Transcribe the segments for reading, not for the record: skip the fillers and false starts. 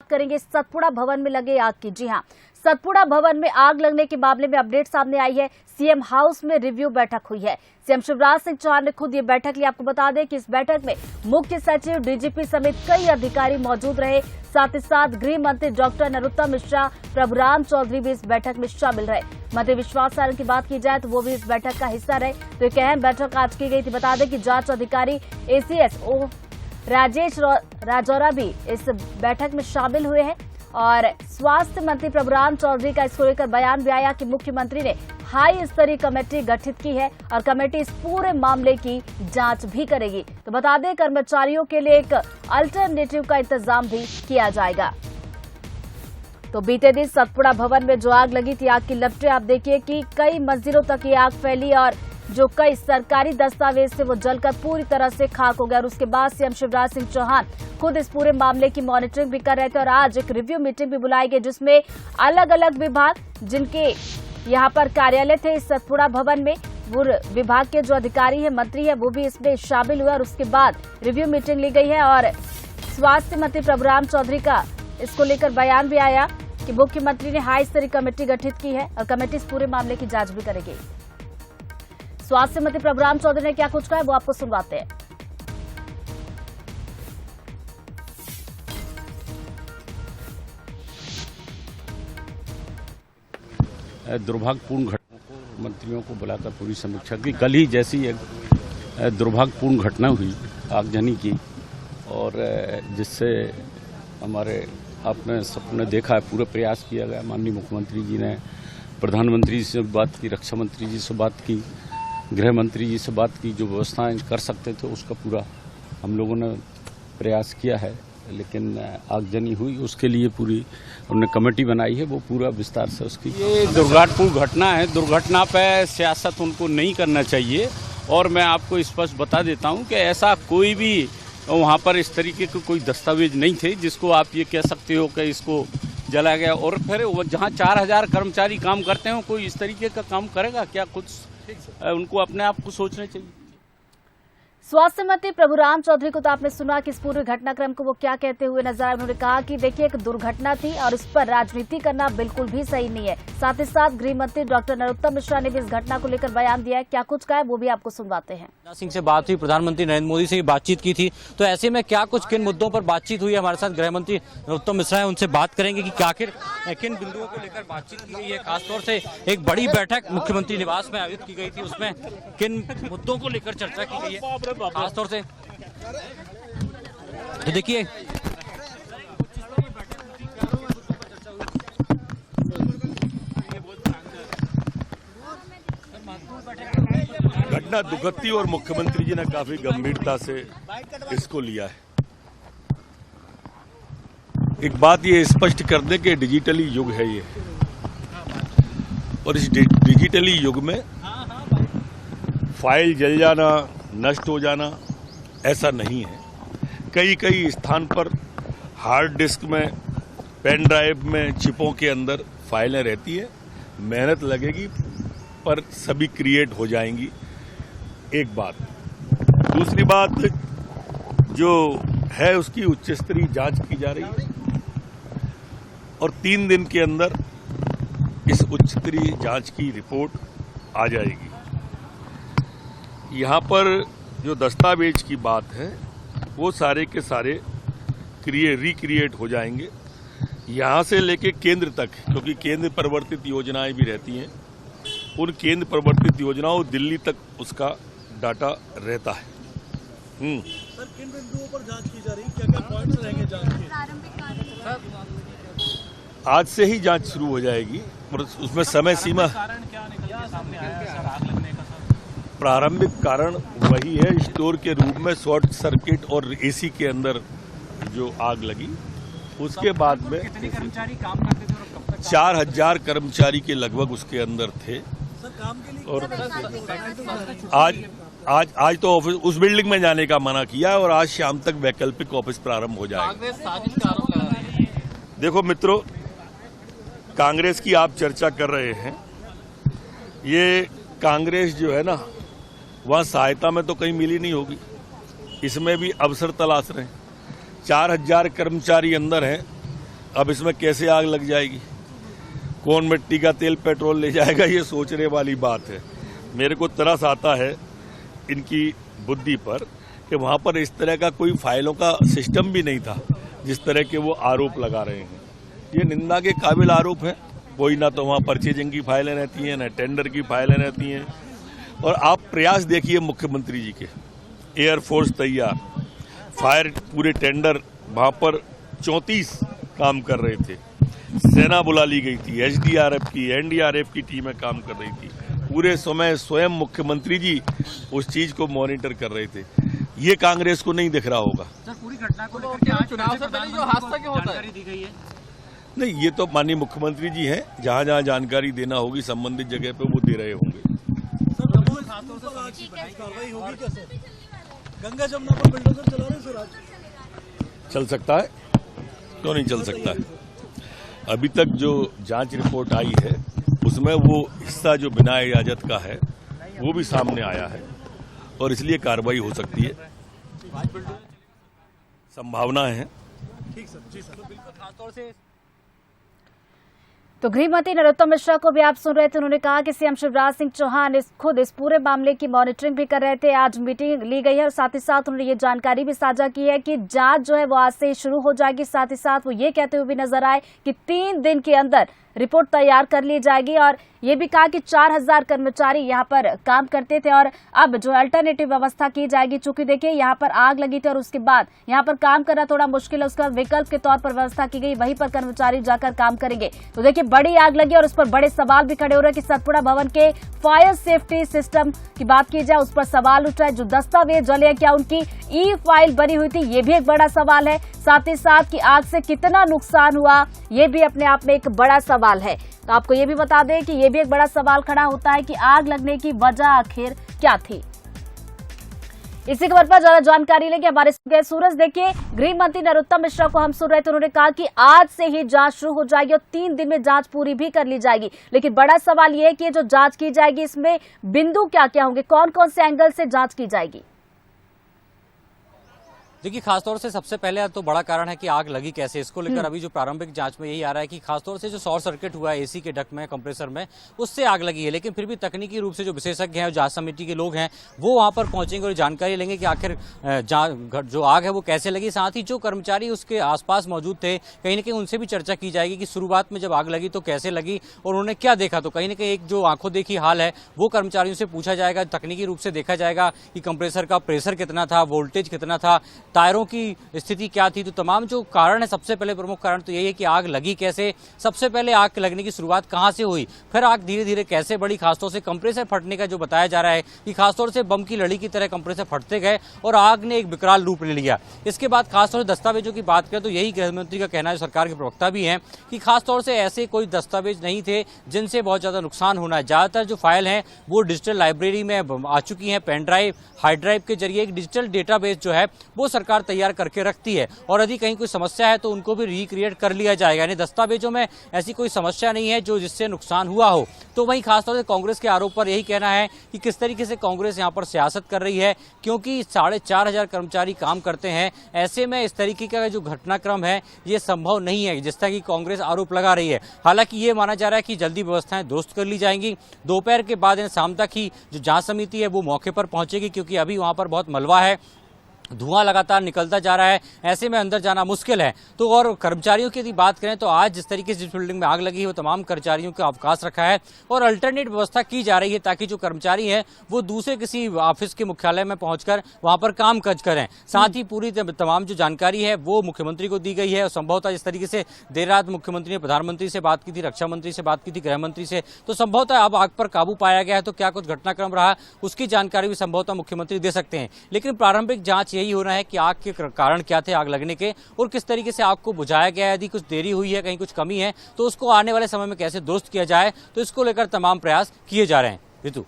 करेंगे सतपुड़ा भवन में लगे आग की। जी हां, सतपुड़ा भवन में आग लगने के मामले में अपडेट सामने आई है। सीएम हाउस में रिव्यू बैठक हुई है। सीएम शिवराज सिंह चौहान ने खुद ये बैठक ली। आपको बता दें कि इस बैठक में मुख्य सचिव, डीजीपी समेत कई अधिकारी मौजूद रहे। साथ ही साथ गृह मंत्री डॉक्टर नरोत्तम मिश्रा, प्रभुराम चौधरी भी इस बैठक में शामिल रहे। मंत्री विश्वास सारंग की बात की जाए तो वो भी इस बैठक का हिस्सा रहे। तो एक अहम बैठक आज की गई थी। बता दें कि जांच अधिकारी एसीएस राजेश राजौरा भी इस बैठक में शामिल हुए हैं। और स्वास्थ्य मंत्री प्रभुराम चौधरी का इसको लेकर बयान भी आया कि मुख्यमंत्री ने हाई स्तरीय कमेटी गठित की है और कमेटी इस पूरे मामले की जांच भी करेगी। तो बता दें, कर्मचारियों के लिए एक अल्टरनेटिव का इंतजाम भी किया जाएगा। तो बीते दिन सतपुड़ा भवन में जो आग लगी थी, आग की लपटें आप देखिए कि कई मंजिलों तक ये आग फैली और जो कई सरकारी दस्तावेज थे वो जलकर पूरी तरह से खाक हो गया। और उसके बाद सीएम शिवराज सिंह चौहान खुद इस पूरे मामले की मॉनिटरिंग भी कर रहे थे और आज एक रिव्यू मीटिंग भी बुलाई गई जिसमें अलग अलग विभाग जिनके यहाँ पर कार्यालय थे इस सतपुड़ा भवन में, वो विभाग के जो अधिकारी है, मंत्री है, वो भी इसमें शामिल हुए और उसके बाद रिव्यू मीटिंग ली गई है। और स्वास्थ्य मंत्री प्रभुराम चौधरी का इसको लेकर बयान भी आया कि मुख्यमंत्री ने हाई स्तरीय कमेटी गठित की है और कमेटी इस पूरे मामले की जांच भी करेगी। स्वास्थ्य मंत्री प्रभुराम चौधरी ने क्या कुछ कहा है वो आपको सुनवाते हैं। दुर्भाग्यपूर्ण घटनाओं को मंत्रियों को बुलाकर पूरी समीक्षा की। कल ही जैसी एक दुर्भाग्यपूर्ण घटना हुई आगजनी की और जिससे हमारे आपने सबने देखा है, पूरा प्रयास किया गया। माननीय मुख्यमंत्री जी ने प्रधानमंत्री से बात की, रक्षा मंत्री जी से बात की, गृह मंत्री जी से बात की, जो व्यवस्थाएं कर सकते थे उसका पूरा हम लोगों ने प्रयास किया है। लेकिन आगजनी हुई, उसके लिए पूरी उन्होंने कमेटी बनाई है, वो पूरा विस्तार से उसकी। ये दुर्घटनापूर्ण घटना है, दुर्घटना पे सियासत उनको नहीं करना चाहिए। और मैं आपको स्पष्ट बता देता हूं कि ऐसा कोई भी वहां पर इस तरीके के कोई दस्तावेज नहीं थे जिसको आप ये कह सकते हो कि इसको जला गया। और फिर जहां 4000 कर्मचारी काम करते हो, कोई इस तरीके का काम करेगा क्या? कुछ उनको अपने आप को सोचना चाहिए। स्वास्थ्य मंत्री प्रभुराम चौधरी को तो आपने सुना कि इस पूरे घटनाक्रम को वो क्या कहते हुए नजर आए। उन्होंने कहा कि देखिए, एक दुर्घटना थी और इस पर राजनीति करना बिल्कुल भी सही नहीं है। साथ ही साथ गृह मंत्री डॉक्टर नरोत्तम मिश्रा ने भी इस घटना को लेकर बयान दिया है। क्या कुछ कहा है वो भी आपको सुनवाते हैं। सिंह से बात हुई, प्रधानमंत्री नरेंद्र मोदी से भी बातचीत की थी, तो ऐसे में क्या कुछ किन मुद्दों पर बातचीत हुई है, हमारे साथ गृह मंत्री नरोत्तम मिश्रा है, उनसे बात करेंगे कि आखिर किन बिंदुओं को लेकर बातचीत की गई है। खासतौर से एक बड़ी बैठक मुख्यमंत्री निवास में आयोजित की गई थी, उसमें किन मुद्दों को लेकर चर्चा की गई है खासतौर से। तो देखिए, घटना दुखद थी और मुख्यमंत्री जी ने काफी गंभीरता से इसको लिया है। एक बात ये स्पष्ट कर दें कि डिजिटली युग है ये, और इस डिजिटली युग में फाइल जल जाना, नष्ट हो जाना ऐसा नहीं है। कई स्थान पर हार्ड डिस्क में, पेन ड्राइव में, चिपों के अंदर फाइलें रहती है। मेहनत लगेगी पर सभी क्रिएट हो जाएंगी, एक बात। दूसरी बात जो है उसकी उच्च स्तरीय जांच की जा रही है और 3 दिन के अंदर इस उच्च स्तरीय जांच की रिपोर्ट आ जाएगी। यहाँ पर जो दस्तावेज की बात है वो सारे के सारे रिक्रिएट हो जाएंगे, यहाँ से लेके केंद्र तक, क्योंकि केंद्र प्रवर्तित योजनाएं भी रहती हैं। उन केंद्र प्रवर्तित योजनाओं दिल्ली तक उसका डाटा रहता है। सर, किन बिंदुओं पर जांच की जा रही है, क्या-क्या पॉइंट्स रहेंगे जांच के? आज से ही जांच शुरू हो जाएगी और उसमें समय सीमा। प्रारंभिक कारण वही है, स्टोर के रूप में शॉर्ट सर्किट और एसी के अंदर जो आग लगी। उसके बाद में कितने कर्मचारी काम करते थे? 4000 कर्मचारी के लगभग उसके अंदर थे। सर, काम के लिए और आज तो ऑफिस उस बिल्डिंग में जाने का मना किया और आज शाम तक वैकल्पिक ऑफिस प्रारंभ हो जाएगा। देखो मित्रों, कांग्रेस की आप चर्चा कर रहे हैं, ये कांग्रेस जो है ना, वहाँ सहायता में तो कहीं मिली नहीं होगी, इसमें भी अवसर तलाश रहे हैं। 4000 कर्मचारी अंदर हैं अब इसमें कैसे आग लग जाएगी, कौन मिट्टी का तेल पेट्रोल ले जाएगा, ये सोचने वाली बात है। मेरे को तरस आता है इनकी बुद्धि पर कि वहां पर इस तरह का कोई फाइलों का सिस्टम भी नहीं था जिस तरह के वो आरोप लगा रहे हैं। ये निंदा के काबिल आरोप है। कोई ना तो वहां परचेजिंग की फाइलें रहती हैं, ना टेंडर की फाइलें रहती हैं। और आप प्रयास देखिए मुख्यमंत्री जी के, एयरफोर्स तैयार, फायर पूरे टेंडर, वहां पर 34 काम कर रहे थे, सेना बुला ली गई थी, एसडीआरएफ की, एनडीआरएफ की टीमें काम कर रही थी। पूरे समय स्वयं मुख्यमंत्री जी उस चीज को मॉनिटर कर रहे थे। ये कांग्रेस को नहीं दिख रहा होगा। सर, पूरी घटना को लेकर के आज चुनाव से पहले जो हादसा क्यों होता है जानकारी दी गई है? नहीं, ये तो माननीय मुख्यमंत्री जी हैं, जहां जहां जानकारी देना होगी संबंधित जगह पे वो दे रहे होंगे। कार्रवाई होगी क्या सर? गंगा जमुना पर बिल्डोजर चला रहे सर आज? चल सकता है, क्यों नहीं चल सकता है। अभी तक जो जांच रिपोर्ट आई है उसमें वो हिस्सा जो बिना इजाजत का है वो भी सामने आया है और इसलिए कार्रवाई हो सकती है, संभावना है। ठीक सर, जी सर, बिल्कुल। खासतौर से तो गृह मंत्री नरोत्तम मिश्रा को भी आप सुन रहे थे। उन्होंने कहा कि सीएम शिवराज सिंह चौहान खुद इस पूरे मामले की मॉनिटरिंग भी कर रहे थे। आज मीटिंग ली गई है और साथ ही साथ उन्होंने ये जानकारी भी साझा की है कि जांच जो है वो आज से शुरू हो जाएगी। साथ ही साथ वो ये कहते हुए भी नजर आए कि 3 दिन के अंदर रिपोर्ट तैयार कर ली जाएगी और ये भी कहा कि 4000 कर्मचारी यहाँ पर काम करते थे और अब जो अल्टरनेटिव व्यवस्था की जाएगी। चूंकि देखिए यहाँ पर आग लगी थी और उसके बाद यहाँ पर काम करना थोड़ा मुश्किल है, उसके बाद विकल्प के तौर पर व्यवस्था की गई, वहीं पर कर्मचारी जाकर काम करेंगे। तो देखिए बड़ी आग लगी और उस पर बड़े सवाल भी खड़े हो रहे हैं कि सतपुड़ा भवन के फायर सेफ्टी सिस्टम की बात की जाए, उस पर सवाल उठ रहा है। जो दस्तावेज जले, क्या उनकी ई फाइल बनी हुई थी, ये भी एक बड़ा सवाल है। साथ ही साथ कि आग से कितना नुकसान हुआ, ये भी अपने आप में एक बड़ा सवाल है। तो आपको ये भी बता दें कि ये भी एक बड़ा सवाल खड़ा होता है कि आग लगने की वजह आखिर क्या थी। इसी खबर पर ज्यादा जानकारी लेंगे हमारे सूरज। देखिए, गृह मंत्री नरोत्तम मिश्रा को हम सुन रहे थे, उन्होंने कहा कि आज से ही जांच शुरू हो जाएगी और 3 दिन में जांच पूरी भी कर ली जाएगी। लेकिन बड़ा सवाल ये है कि जो जांच की जाएगी इसमें बिंदु क्या क्या होंगे, कौन कौन से एंगल से जांच की जाएगी? देखिए, खासतौर से सबसे पहले तो बड़ा कारण है कि आग लगी कैसे। इसको लेकर अभी जो प्रारंभिक जांच में यही आ रहा है कि खासतौर से जो शॉर्ट सर्किट हुआ है एसी के डक्ट में, कंप्रेसर में, उससे आग लगी है। लेकिन फिर भी तकनीकी रूप से जो विशेषज्ञ हैं, जांच समिति के लोग हैं, वो वहां पर पहुंचेंगे और जानकारी लेंगे कि आखिर जो आग है वो कैसे लगी। साथ ही जो कर्मचारी उसके आसपास मौजूद थे, कहीं ना कहीं उनसे भी चर्चा की जाएगी कि शुरुआत में जब आग लगी तो कैसे लगी और उन्होंने क्या देखा। तो कहीं ना कहीं एक जो आंखों देखी हाल है वो कर्मचारियों से पूछा जाएगा। तकनीकी रूप से देखा जाएगा कि कंप्रेसर का प्रेशर कितना था, वोल्टेज कितना था, टायरों की स्थिति क्या थी। तो तमाम जो कारण है, सबसे पहले प्रमुख कारण तो यही है कि आग लगी कैसे, सबसे पहले आग लगने की शुरुआत कहां से हुई, फिर आग धीरे धीरे कैसे बढ़ी। खासतौर से कंप्रेसर फटने का जो बताया जा रहा है कि खासतौर से बम की लड़ी की तरह कंप्रेसर फटते गए और आग ने एक विकराल रूप ले लिया। इसके बाद खासतौर से दस्तावेजों की बात करें तो यही गृह मंत्री का कहना है, सरकार के प्रवक्ता भी हैं, कि खासतौर से ऐसे कोई दस्तावेज नहीं थे जिनसे बहुत ज्यादा नुकसान होना है। ज्यादातर जो फाइल है वो डिजिटल लाइब्रेरी में आ चुकी है, पेन ड्राइव, हार्ड ड्राइव के जरिए एक डिजिटल डेटाबेस जो है वो सरकार तैयार करके रखती है और यदि कहीं कोई समस्या है तो उनको भी रिक्रिएट कर लिया जाएगा। यानी दस्तावेजों में ऐसी कोई समस्या नहीं है जो जिससे नुकसान हुआ हो। तो वहीं खासतौर से कांग्रेस के आरोप पर यही कहना है कि किस तरीके से कांग्रेस यहां पर सियासत कर रही है, क्योंकि 4500 कर्मचारी काम करते हैं। ऐसे में इस तरीके का जो घटनाक्रम है ये संभव नहीं है, जिस तरह की कांग्रेस आरोप लगा रही है। हालांकि ये माना जा रहा है कि जल्दी व्यवस्थाएं दुरुस्त कर ली जाएंगी। दोपहर के बाद शाम तक ही जो जांच समिति है वो मौके पर पहुंचेगी, क्योंकि अभी वहां पर बहुत मलबा है, धुआं लगातार निकलता जा रहा है, ऐसे में अंदर जाना मुश्किल है। तो और कर्मचारियों की यदि बात करें तो आज जिस तरीके से जिस बिल्डिंग में आग लगी है वो तमाम कर्मचारियों का अवकाश रखा है और अल्टरनेट व्यवस्था की जा रही है ताकि जो कर्मचारी हैं वो दूसरे किसी ऑफिस के मुख्यालय में पहुंचकर वहां पर काम काज करें। साथ ही पूरी तमाम जो जानकारी है वो मुख्यमंत्री को दी गई है और संभवतः जिस तरीके से देर रात मुख्यमंत्री ने प्रधानमंत्री से बात की थी, रक्षा मंत्री से बात की थी, गृह मंत्री से, तो संभवतः अब आग पर काबू पाया गया है। तो क्या कुछ घटनाक्रम रहा उसकी जानकारी भी संभवतः मुख्यमंत्री दे सकते हैं। लेकिन प्रारंभिक जांच यही हो रहा है कि आग के कारण क्या थे आग लगने के और किस तरीके से आग को बुझाया गया है। यदि कुछ देरी हुई है, कहीं कुछ कमी है तो उसको आने वाले समय में कैसे दुरुस्त किया जाए, तो इसको लेकर तमाम प्रयास किए जा रहे हैं। ऋतु,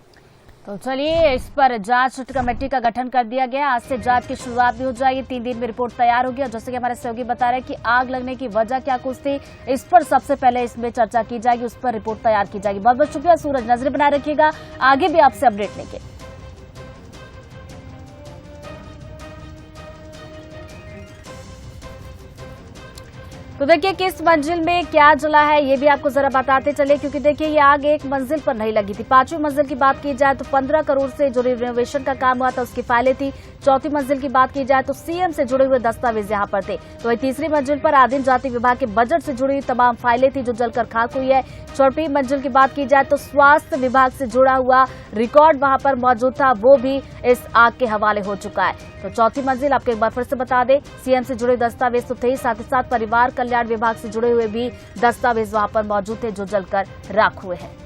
तो चलिए, इस पर जांच कमेटी का गठन कर दिया गया। आज से जांच की शुरुआत भी हो जाएगी, 3 दिन में रिपोर्ट तैयार होगी। और जैसे कि हमारे सहयोगी बता रहे हैं कि आग लगने की वजह क्या कुछ थी, इस पर सबसे पहले इसमें चर्चा की जाएगी, उस पर रिपोर्ट तैयार की जाएगी। बहुत बहुत शुक्रिया सूरज, नजर बनाए रखिएगा, आगे भी आपसे अपडेट लेंगे। तो देखिए किस मंजिल में क्या जला है ये भी आपको जरा बताते चले, क्योंकि देखिए ये आग एक मंजिल पर नहीं लगी थी। 5वीं मंजिल की बात की जाए तो 15 करोड़ से जो रिनोवेशन का काम हुआ था उसकी फाइलें थी। 4थी मंजिल की बात की जाए तो सीएम से जुड़े हुए दस्तावेज यहां पर थे। तो 3री मंजिल पर आदिम जाति विभाग के बजट से जुड़ी हुई तमाम फाइलें थी जो जलकर खाक हुई है। 4वीं मंजिल की बात की जाए तो स्वास्थ्य विभाग से जुड़ा हुआ रिकॉर्ड वहां पर मौजूद था, वो भी इस आग के हवाले हो चुका है। तो 4थी मंजिल आपको एक बार फिर से बता दें, सीएम से जुड़े दस्तावेज तो थे, साथ ही साथ परिवार कल्याण विभाग से जुड़े हुए भी दस्तावेज वहां पर मौजूद थे जो जलकर राख हुए हैं।